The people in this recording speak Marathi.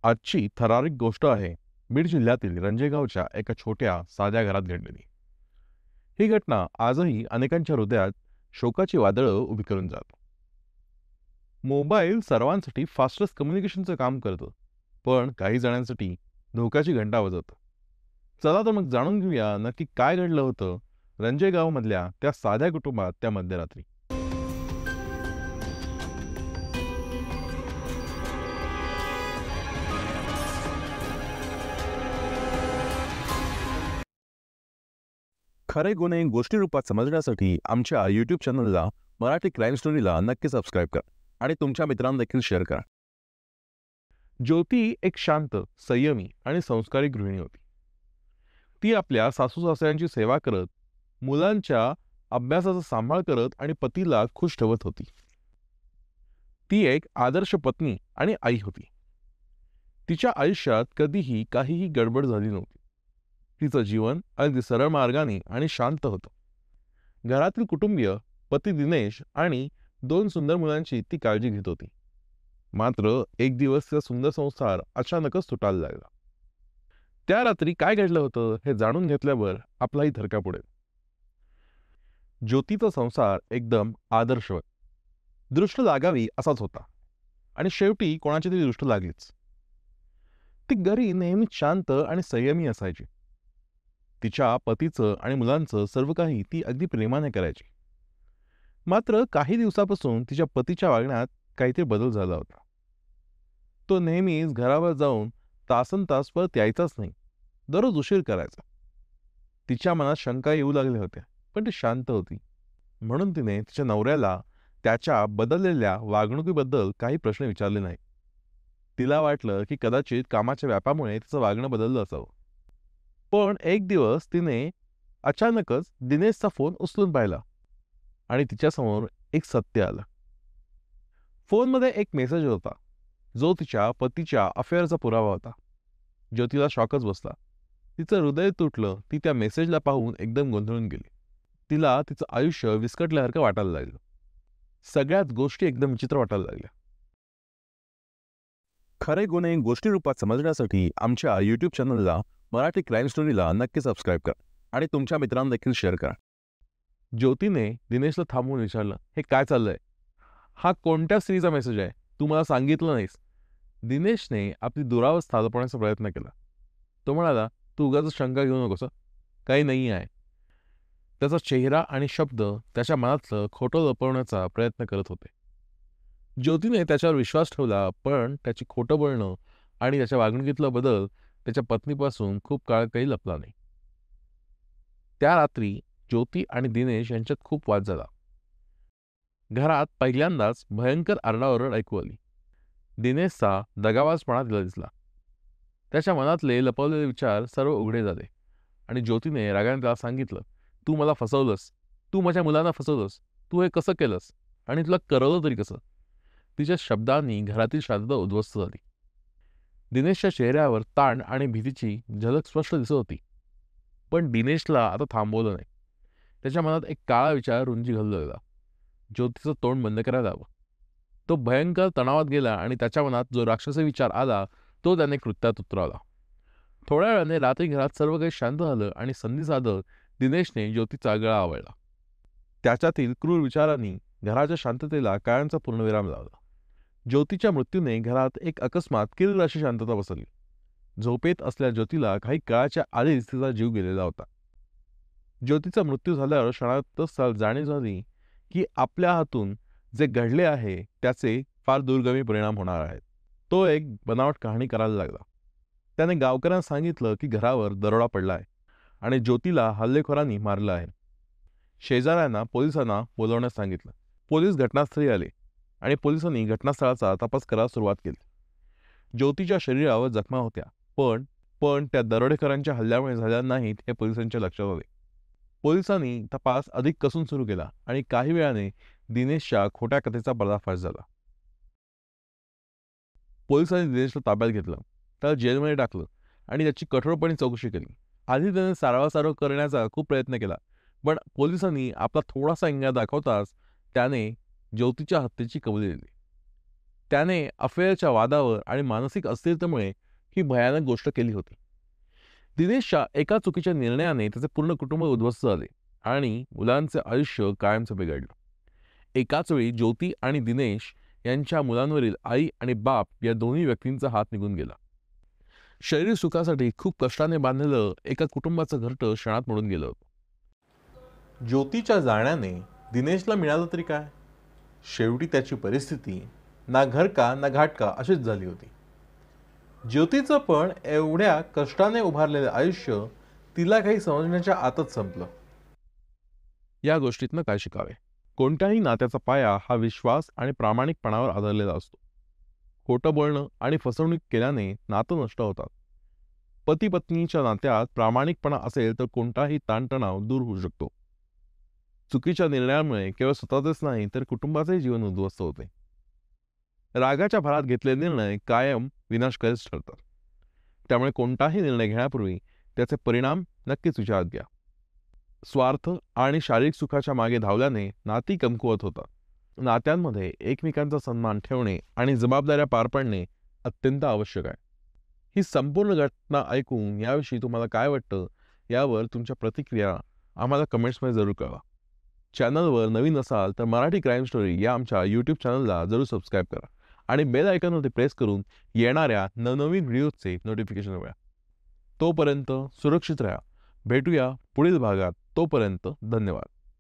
आजची थरारक गोष्ट आहे बीड जिल्ह्यातील रंजेगावच्या एका छोट्या साध्या घरात घडलेली. ही घटना आजही अनेकांच्या हृदयात शोकाची वादळं उभी करून जात. मोबाईल सर्वांसाठी फास्टेस्ट कम्युनिकेशनचं काम करतं, पण काही जणांसाठी धोक्याची घंटा वाजवतं. चला तर मग जाणून घेऊया नक्की काय घडलं होतं रंजेगावमधल्या त्या साध्या कुटुंबात त्या मध्यरात्री. खरे गुन्हे गोष्टी रूपात समजण्यासाठी आमच्या यूट्यूब चॅनलला मराठी क्राईम स्टोरीला नक्की सबस्क्राईब करा आणि तुमच्या मित्रांना देखील शेअर करा. ज्योती एक शांत, संयमी आणि संस्कारी गृहिणी होती. ती आपल्या सासू-सासऱ्यांची सेवा करत, मुलांच्या अभ्यासाचा सांभाळ करत आणि पतीला खुश ठेवत होती. ती एक आदर्श पत्नी आणि आई होती. तिच्या आयुष्यात कधीही काहीही गडबड झाली नव्हती. तिचं जीवन अगदी सरळ मार्गाने आणि शांत होतं. घरातील कुटुंबीय, पती दिनेश आणि 2 सुंदर मुलांची ती काळजी घेत होती. मात्र एक दिवस तिचा सुंदर संसार अचानकच तुटायला लागला. त्या रात्री काय घडलं होतं हे जाणून घेतल्यावर आपलाही थरका पडेल. ज्योतीचा संसार एकदम आदर्शवत, दृष्ट लागावी असाच होता आणि शेवटी कोणाची तरी दृष्ट लागलीच. ती घरी नेहमी शांत आणि संयमी असायची. तिच्या पतीचं आणि मुलांचं सर्व काही ती अगदी प्रेमाने करायची. मात्र काही दिवसापासून तिच्या पतीच्या वागण्यात काहीतरी बदल झाला होता. तो नेहमीच घरावर जाऊन तासनतास परत यायचाच नाही. दररोज उशीर करायचा. तिच्या मनात शंका येऊ लागल्या होत्या, पण ती शांत होती. म्हणून तिने तिच्या नवऱ्याला त्याच्या बदललेल्या वागणुकीबद्दल काही प्रश्न विचारले नाही. तिला वाटलं की कदाचित कामाच्या व्यापामुळे तिचं वागणं बदललं असावं. पण एक दिवस तिने अचानकच दिनेशचा फोन उचलून पाहिला आणि तिच्यासमोर एक सत्य आलं. फोनमध्ये एक मेसेज होता, जो तिच्या पतीच्या अफेअरचा पुरावा होता. ज्योतीला शॉकच बसला. तिचं हृदय तुटलं. ती त्या मेसेजला पाहून एकदम गोंधळून गेली. तिला तिचं आयुष्य विस्कटल्यासारखं वाटायला लागलं. सगळ्याच गोष्टी एकदम विचित्र वाटायला लागल्या. खरे गुन्हे गोष्टी रूपात समजण्यासाठी आमच्या यूट्यूब चॅनलला मराठी क्राईम स्टोरीला नक्की सबस्क्राईब करा आणि तुमच्या मित्रांना देखील शेअर करा. ज्योतीने दिनेशला थांबवून विचारलं, हे काय चाललंय? हा कोणत्या स्त्रीचा मेसेज आहे? तू मला सांगितलं नाहीस. दिनेशने आपली दुरावस्था लपवण्याचा प्रयत्न केला. तो म्हणाला, तू उगाच शंका घेऊ नकोस. काही नाही आहे. त्याचा चेहरा आणि शब्द त्याच्या मनातलं खोटं लपवण्याचा प्रयत्न करत होते. ज्योतीने त्याच्यावर विश्वास ठेवला, पण त्याची खोटं बोलणं आणि त्याच्या वागणुकीतला बदल त्याच्या पत्नीपासून खूप काळ काही लपला नाही. त्या रात्री ज्योती आणि दिनेश यांच्यात खूप वाद झाला. घरात पहिल्यांदाच भयंकर आरडाओरड ऐकू आली. दिनेशचा दगावाजपणा तिला दिसला. त्याच्या मनातले लपवलेले विचार सर्व उघडे झाले आणि ज्योतीने रागाने त्याला सांगितलं, तू मला फसवलंस. तू माझ्या मुलांना फसवलंस. तू हे कसं केलंस आणि तुला करवलं तरी कसं? तिच्या शब्दांनी घरातील शांतता उद्ध्वस्त झाली. दिनेशच्या चेहऱ्यावर ताण आणि भीतीची झलक स्पष्ट दिसत होती. पण दिनेशला आता थांबवलं नाही. त्याच्या मनात एक काळा विचार रुंजी घालू लागला. ज्योतीचं तोंड बंद करायला हवं. तो भयंकर तणावात गेला आणि त्याच्या मनात जो राक्षसी विचार आला तो त्याने कृत्यात उतरवला. थोड्या वेळाने रात्री घरात सर्व काही शांत झालं आणि संधी साधत दिनेशने ज्योतीचा गळा आवळला. त्याच्यातील क्रूर विचारांनी घराच्या शांततेला कायमचा पूर्णविराम लावला. ज्योतीच्या मृत्यूने घरात एक अकस्मात किर्र अशी शांतता बसली. झोपेत असल्या ज्योतीला काही काळाच्या आधीच तिचा जीव गेलेला होता. ज्योतीचा मृत्यू झाल्यावर क्षणातच जाणीव झाली की आपल्या हातून जे घडले आहे त्याचे फार दूरगामी परिणाम होणार आहेत. तो एक बनावट कहाणी करायला लागला. त्याने गावकऱ्यांना सांगितलं की घरावर दरोडा पडला आहे आणि ज्योतीला हल्लेखोरांनी मारलं आहे. शेजाऱ्यांना पोलिसांना बोलवण्यास सांगितलं. पोलीस घटनास्थळी आले आणि पोलिसांनी घटनास्थळाचा तपास करायला सुरुवात केली. ज्योतीच्या शरीरावर जखमा होत्या, पण त्या दरोडेखोरांच्या हल्ल्यामुळे झाल्या नाहीत हे पोलिसांच्या लक्षात आले. पोलिसांनी तपास अधिक कसून सुरू केला आणि काही वेळाने दिनेशच्या खोट्या कथेचा पर्दाफाश झाला. पोलिसांनी दिनेशला ताब्यात घेतलं, त्याला जेलमध्ये टाकलं आणि त्याची कठोरपणे चौकशी केली. आधी त्याने सारवासारव करण्याचा खूप प्रयत्न केला, पण पोलिसांनी आपला थोडासा इंगा दाखवताच त्याने ज्योतीच्या हत्येची कबुली दिली. त्याने अफेअरच्या वादावर आणि मानसिक अस्थिरतेमुळे ही भयानक गोष्ट केली होती. दिनेशच्या एका चुकीच्या निर्णयाने त्याचे पूर्ण कुटुंब उद्ध्वस्त झाले आणि मुलांचे आयुष्य कायमचं बिघडलं. एकाच वेळी ज्योती आणि दिनेश यांच्या मुलांवरील आई आणि बाप या दोन्ही व्यक्तींचा हात निघून गेला. शरीर सुखासाठी खूप कष्टाने बांधलेलं एका कुटुंबाचं घरटं क्षणात मोडून गेलं होतं. ज्योतीच्या जाण्याने दिनेशला मिळालं तरी काय? शेवटी त्याची परिस्थिती ना घर का ना घाट का अशीच झाली होती. ज्योतीचं पण एवढ्या कष्टाने उभारलेलं आयुष्य तिला काही समजण्याच्या आतच संपलं. या गोष्टीतनं काय शिकावे? कोणत्याही नात्याचा पाया हा विश्वास आणि प्रामाणिकपणावर आधारलेला असतो. खोटं बोलणं आणि फसवणूक केल्याने नातं नष्ट होतात. पती पत्नीच्या नात्यात प्रामाणिकपणा असेल तर कोणताही ताणतणाव दूर होऊ शकतो. चुकीच्या निर्णयामुळे केवळ स्वतःचेच नाही तर कुटुंबाचेही जीवन उद्ध्वस्त होते. रागाच्या भरात घेतलेले निर्णय कायम विनाशकारीच ठरतात. त्यामुळे कोणताही निर्णय घेण्यापूर्वी त्याचे परिणाम नक्कीच विचारात घ्या. स्वार्थ आणि शारीरिक सुखाच्या मागे धावल्याने नाती कमकुवत होतात. नात्यांमध्ये एकमेकांचा सन्मान ठेवणे आणि जबाबदाऱ्या पार पाडणे अत्यंत आवश्यक आहे. ही संपूर्ण घटना ऐकून याविषयी तुम्हाला काय वाटतं यावर तुमच्या प्रतिक्रिया आम्हाला कमेंट्समध्ये जरूर कळवा. चॅनलवर नवीन असाल तर मराठी क्राईम स्टोरी या आमच्या यूट्यूब चॅनलला जरूर सबस्क्राईब करा आणि बेल आयकॉनवरती प्रेस करून येणाऱ्या नवनवीन व्हिडिओजचे नोटिफिकेशन मिळवा. तोपर्यंत सुरक्षित राहा. भेटूया पुढील भागात. तोपर्यंत धन्यवाद.